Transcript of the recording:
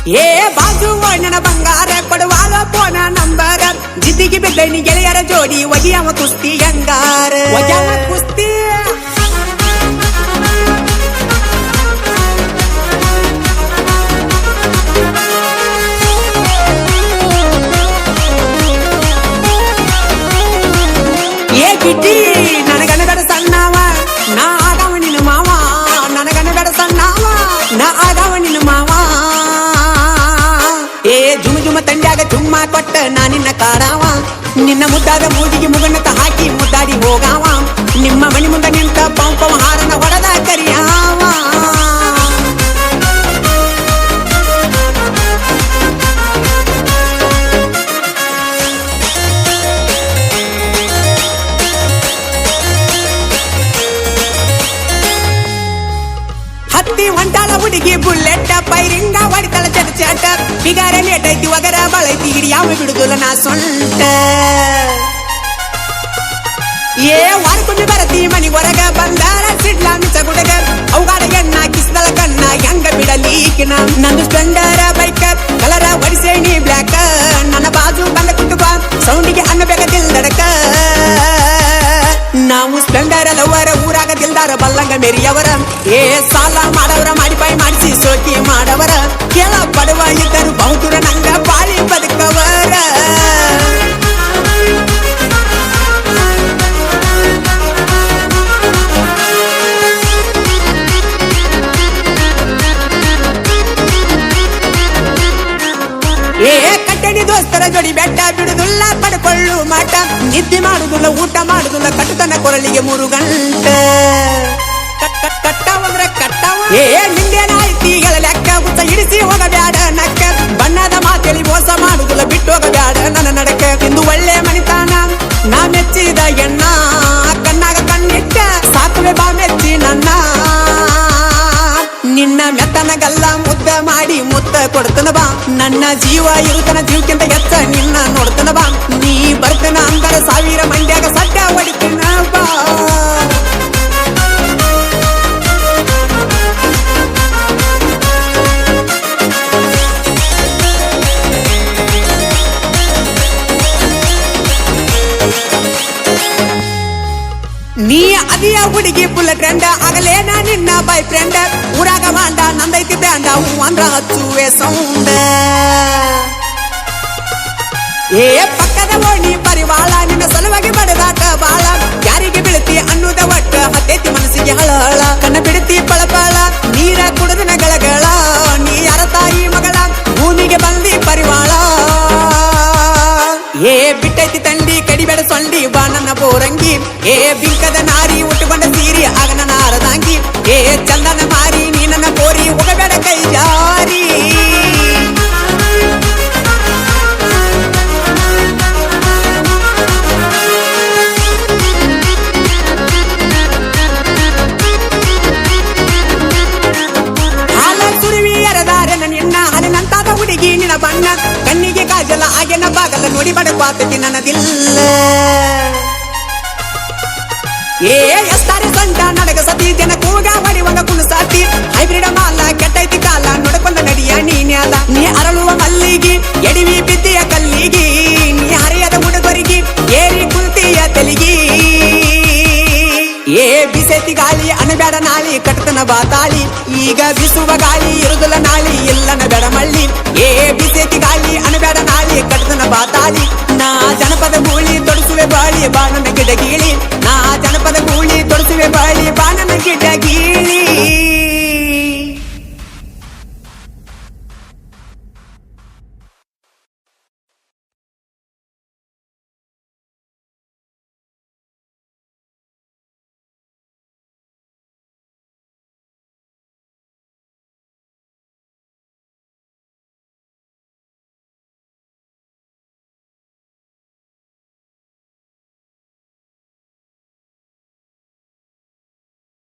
ಏ ಬಾಜು ನನ್ನ ಬಂಗಾರ ಕೊಡುವಾಲ ಪೋನ ನಂಬರ ಜಿದ್ದಿಗೆ ಬಿದ್ದೈನಿ ಗೆಳೆಯರ ಜೋಡಿ ಒಗಿಯವ ಕುಸ್ತಿ ಗಂಗಾರ ಒಗ್ಯಾವ ಕುಸ್ತಿ ಏ ಕಿಟ್ಟಿ ನನಗನ ಬೇಡ ಸಣ್ಣವ ನಾ ಆಗವ ನಿನ್ನ ಮಾವ ನನಗನ ಬೇಡ ಸಣ್ಣವ ನಾ ಆಗವ ನಿನ್ನ ಮಾವ ಏ ಜುಮ ಜುಮ ತಂಡ್ಯಾಗ ಚುಮ್ಮ ಕೊಟ್ಟ ನಾ ನಿನ್ನ ಕಾಡಾವ ನಿನ್ನ ಮುದ್ದಾದ ಮೂಗಿಗೆ ಮುಗಣ್ಣತ ಹಾಕಿ ಮುದ್ದಾಡಿ ಹೋಗಾವ ನಿಮ್ಮ ಮಣಿ ಮುಂದ ನಿಂತ ಪಂಪವ ಹಾರನ ಹೊಡೆದ ಕರಿಯಾವ ಹತ್ತಿ ಹೊಂಟಾಳ ಹುಡುಗಿ ಬುಲ್ಲೆಟ್ಟ ಪೈರಿಂಗ ಹೊಡಿತಾಳ ಚಟ ಚಟ ಬಿಗಾರ ಲೇಟೈತಿ ಒಗರ ಬಳೈತಿ ಹಿಡಿಯಾವ ಬಿಡುದಿಲ್ಲ ನಾ ಸೊಂಟ ಏ ವಾರಕ್ಕೊಮ್ಮೆ ಬರತಿ ಮನಿ ಹೊರಗ ಬಂದಾರ ಸಿಡ್ಲ ಮಿಚ ಗುಡಗ ಅವುಗಾಡ ಎಣ್ಣ ಕಿಸ್ದಳ ಕಣ್ಣ ಹೆಂಗ ಬಿಡಲೀಕಿನ ನಂದು ಸ್ಪ್ಲೆಂಡರ ಬೈಕ್ ಕಲರ ಒಡಿಸೇಣಿ ಬ್ಲ್ಯಾಕ್ ನನ್ನ ಬಾಜು ಬಂದ ಕುಟುಂಬ ಸೌಂಡಿಗೆ ಅನ್ನ ಬೇಕದಿಲ್ದಡಕ ನಾವು ಸ್ಪ್ಲೆಂಡರ್ ಅದವರ ಊರಾಗ ದಿಲ್ದಾರ ಬಲ್ಲಂಗ ಮೇರಿಯವರ ಏ ಸಾಲ ಮಾಡವರ ಮಾಡಿಪಾಯಿ ಮಾಡಿಸಿ ಸೋಕಿ ಮಾಡವರ ಕೆಳ ಬಡವ ಇದ್ದರು ಬಹುದೂರ ನಂಗ ಬಾಳಿ ಬದುಕವರ ಏ ಕಟ್ಟಣಿ ದೋಸ್ತರ ಜೋಡಿ ಬೆಟ್ಟ ಬಿಡುದಿಲ್ಲ ಪಡ್ಕೊಳ್ಳು ಮಾಟ ನಿದ್ದೆ ಮಾಡುದಿಲ್ಲ ಊಟ ಮಾಡುದಿಲ್ಲ ಕಟ್ಟತನ ಕೊರಳಿಗೆ 3 ಗಂಟೆ ಕಟ್ಟವಂದ್ರೆ ಕಟ್ಟವ ಏ ನಿಂದೇನಾಯ್ತಿ ಲೆಕ್ಕ ಉಚ್ಚ ಹಿಡಿಸಿ ಹೋಗಬ್ಯಾಡ ನಕ್ಕ ಬಣ್ಣದ ಮಾತೇಳಿ ಮೋಸ ಮಾಡುದಿಲ್ಲ ಬಿಟ್ಟು ಹೋಗಬ್ಯಾಡ ನನ್ನ ನಡಕ ಇಂದು ಒಳ್ಳೆ ಮನಿತಾನ ನಾ ಮೆಚ್ಚಿದ ಎಣ್ಣ ಕಣ್ಣಾಗ ಕಣ್ಣಿಟ್ಟ ಸಾಕುವೆ ಬಾ ಮೆಚ್ಚಿ ನನ್ನ ನಿನ್ನ ಮೆತ್ತನಗಲ್ಲ ಮುದ್ದ ಮಾಡಿ ಮುತ್ತ ಕೊಡ್ತನ ಬಾ ನನ್ನ ಜೀವ ಇರುತನ ಜೀವಕ್ಕಿಂತ ಹೆಚ್ಚ ನಿನ್ನ ನೋಡ್ತನ ಬಾ ನೀ ಬರ್ತನ ಅಂದರ 1000 ಮಂಡ್ಯಾಗ ಸಡ್ಡ ಹೊಡಿತನ ಬಾ ನೀ ಅದಿಯ ಹುಡುಗಿ ಫುಲ್ ಟ್ರೆಂಡ್ ಆಗಲೇನ ನಿನ್ನ ಬಾಯ್ ಫ್ರೆಂಡ್ ಊರಾಗ ಮಾಂಡ ನಂದೈತಿ ಬ್ಯಾಂಡ ಹೂ ಅಂದ್ರ ಹಚ್ಚುವೆ ಸೌಂಡ ಏ ಪಕ್ಕದ ಓಣಿ ಪರಿವಾಳ ನಿನ್ನ ಸಲುವಾಗಿ ಬಡದಾಟ ಬಾಳ ಯಾರಿಗೆ ಬೀಳ್ತಿ ಅನ್ನುದ ಒಟ್ಟ ಹತ್ತೈತಿ ಮನಸ್ಸಿಗೆ ಹಳಹಳ ಕಣ್ಣ ಬಿಡ್ತಿ ಪಳಪಳ ನೀರ ಕುಡಿದನ ಗಳಗಳ ನೀ ಯಾರ ತಾಯಿ ಮಗಳ ಭೂಮಿಗೆ ಬಂದಿ ಪರಿವಾಳ ಏ ಬಿಟ್ಟೈತಿ ತಂಡಿ ಕಡಿಬೇಡ ಸೊಂಡಿ ಬಾ ನನ್ನ ಬೋರಂಗಿ ಏ ಬಿಂಕದ ನಾರಿ ಉಟ್ಟುಕೊಂಡ ಸೀರಿ ಆಗ ನನ್ನ ಆರದಾಂಗಿ ಏ ಚಂದನ ಮಾರಿ ನೀ ನನ್ನ ಕೋರಿ ಹೋಗಬೇಡ ಕೈ ಜಾರಿ ಹಾಲ ಸುರುವಿ ಎರದಾರೆ ನಿನ್ನ ಹಲಿನಂತಾದ ಹುಡುಗಿ ನಿನ್ನ ಬಣ್ಣ ಕಣ್ಣಿಗೆ ಕಾಜಲ ಆಗೇನ ಬಾಗಲ ನೋಡಿ ಬಡಪಾತತಿ ನನ್ನದಿಲ್ಲ ಏ ಎಸ್ತಾರೆ ಸಂಟ ನಡಗ ಸತಿ ಜನ ಕೂಗ ಹೊಡಿವಂಗ ಕುಣಸಾತಿ ಹೈಬ್ರಿಡ್ ಮಾಲ ಕೆಟ್ಟೈತಿ ಕಾಲ ನೋಡ್ಕೊಂಡ ನಡಿಯ ನೀನ್ಯಾಲ ನೀ ಅರಳುವ ಮಲ್ಲಿಗಿ ಎಡಿವಿ ಬಿದ್ದಿಯ ಕಲ್ಲಿಗಿ ನೀ ಹರಿಯದ ಹುಡುಗರಿಗೆ ಏರಿ ಕುಂತಿಯ ತೆಲಿಗಿ ಏ ಬಿಸೆತಿ ಗಾಳಿ ಅನಬೇಡ ನಾಳಿ ಕಟ್ಟತನ ಬಾತಾಳಿ ಈಗ ಬಿಸುವ ಗಾಳಿ ಇರುದಿಲ್ಲ ನಾಳಿ ಇಲ್ಲನ ಬೇಡ ಮಳ್ಳಿ ಏ ಬಿಸೆತಿ ಗಾಳಿ ಅನಬೇಡ ನಾಳಿ ಕಟ್ಟತನ ಬಾತಾಳಿ ನಾ ಜನಪದ ಗೂಳಿ ತೊಡಸುವೆ ಬಾಳಿ ಬಾಣನ ಗಿಡಗೀಳಿ ನಾ ಜನಪದ ಗೂಳಿ ತೊಡಸುವೆ ಬಾಳಿ ಬಾಣನ ಗಿಡಗೀಳಿ